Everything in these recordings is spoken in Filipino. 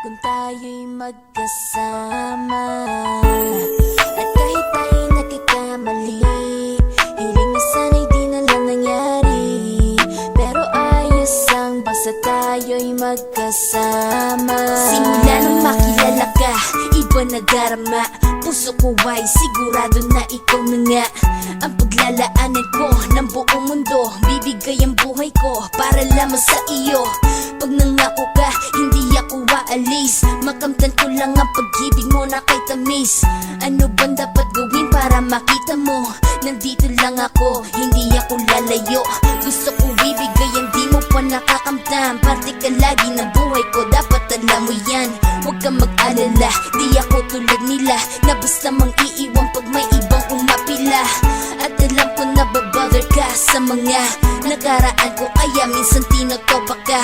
kung tayo'y magkasama. At kahit tayo'y nagkakamali, hiling na sana'y di na lang nangyari. Pero ayos ang basta tayo'y magkasama. Simula nang makilala ka, iba na darama. Puso ko ay sigurado na ikaw na nga ang paglalaanan ko ng buong mundo. Bibigay ang buhay ko para lamang sa iyo. Pag nangako ka, hindi ako aalis. Makamtan ko lang ang pag-ibig mo na kay tamis. Ano bang dapat gawin para makita mo? Nandito lang ako, hindi ako lalayo. Gusto ko bibigay ang di mo pa nakakamtam. Parte ka lagi ng buhay ko, dapat alam mo yan. Huwag kang mag-alala, di ako tulad nila na basta mang iiwan pag may ibang umapila. At alam ko na babother ka sa mga nakaraan ko, kaya minsan tinotopak ka.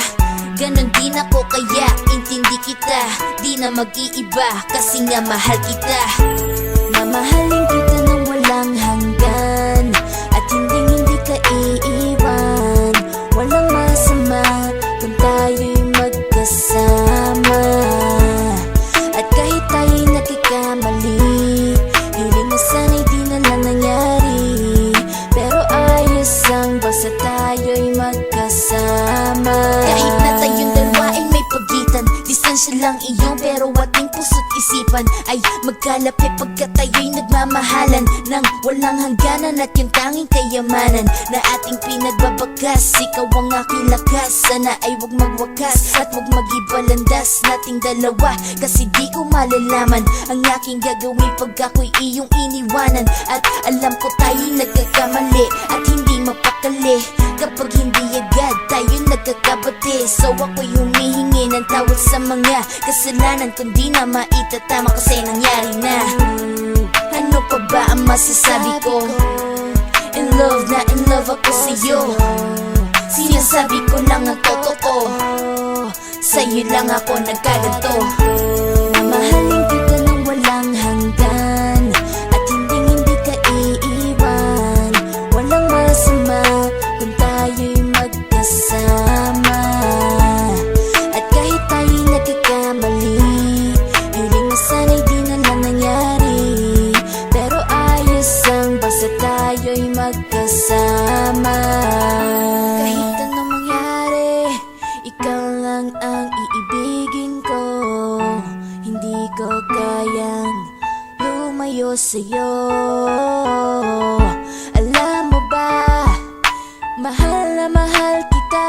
Ganon din ako kaya intindi kita. Di na mag-iiba kasi nga mahal kita. Mamahalin kita ng walang hanggan, at hindi ka iiwan. Walang masama kung tayo'y magkasama. At kahit tayo'y nagkakamali, hiling na sana'y di na lang nangyari. Pero ayos ang basta tayo'y magkasama. Kahit na tayong dalawa ay may pagitan, distansya lang iyon pero ating puso't isipan ay magkalapit pagkat tayo'y nagmamahalan ng walang hangganan. At yung tanging kayamanan na ating pinagbabagas, ikaw ang aking lakas. Sana ay wag magwakas at wag mag-ibalandas nating dalawa, kasi di ko malalaman ang aking gagawin pag ako'y iyong iniwanan. At alam ko tayo'y nagkakamali at hindi mapakali kapag hindi agad tayo'y nagkakabati. So ako'y humihingi ng tawad sa mga kasalanan kung di na maitatama kasi nangyari na. Ano pa ba ang masasabi ko? In love na in love ako sa'yo. Sinasabi ko lang ang totoo, sa'yo lang ako nagkaganto. Mamahalin kita ng walang hanggan, at hindi ka iiwan. Walang masama kung tayo'y magkasama. At kahit tayo'y nagkakamali, hiling na sana'y di na lang nangyari. Pero ayos ang basta tayo'y magkasama. Kahit anong mangyari, ikaw lang ang iibigin ko. Hindi ko kayang lumayo sa'yo. Alam mo ba, mahal na mahal kita.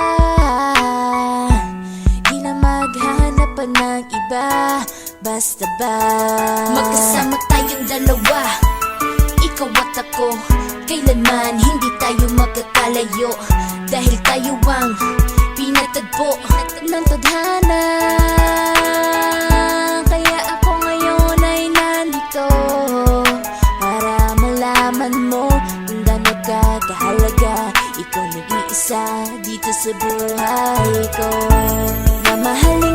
Di na maghanap pa ng iba, basta ba magkasama tayong dalawa, ikaw at ako. Kailanman hindi tayo magkakalayo, dahil tayo ang pinatagpo ng tadhana. Kaya ako ngayon ay nandito para malaman mo kung gaano ka kahalaga. Ikaw nag-iisa dito sa buhay ko. Mamahalin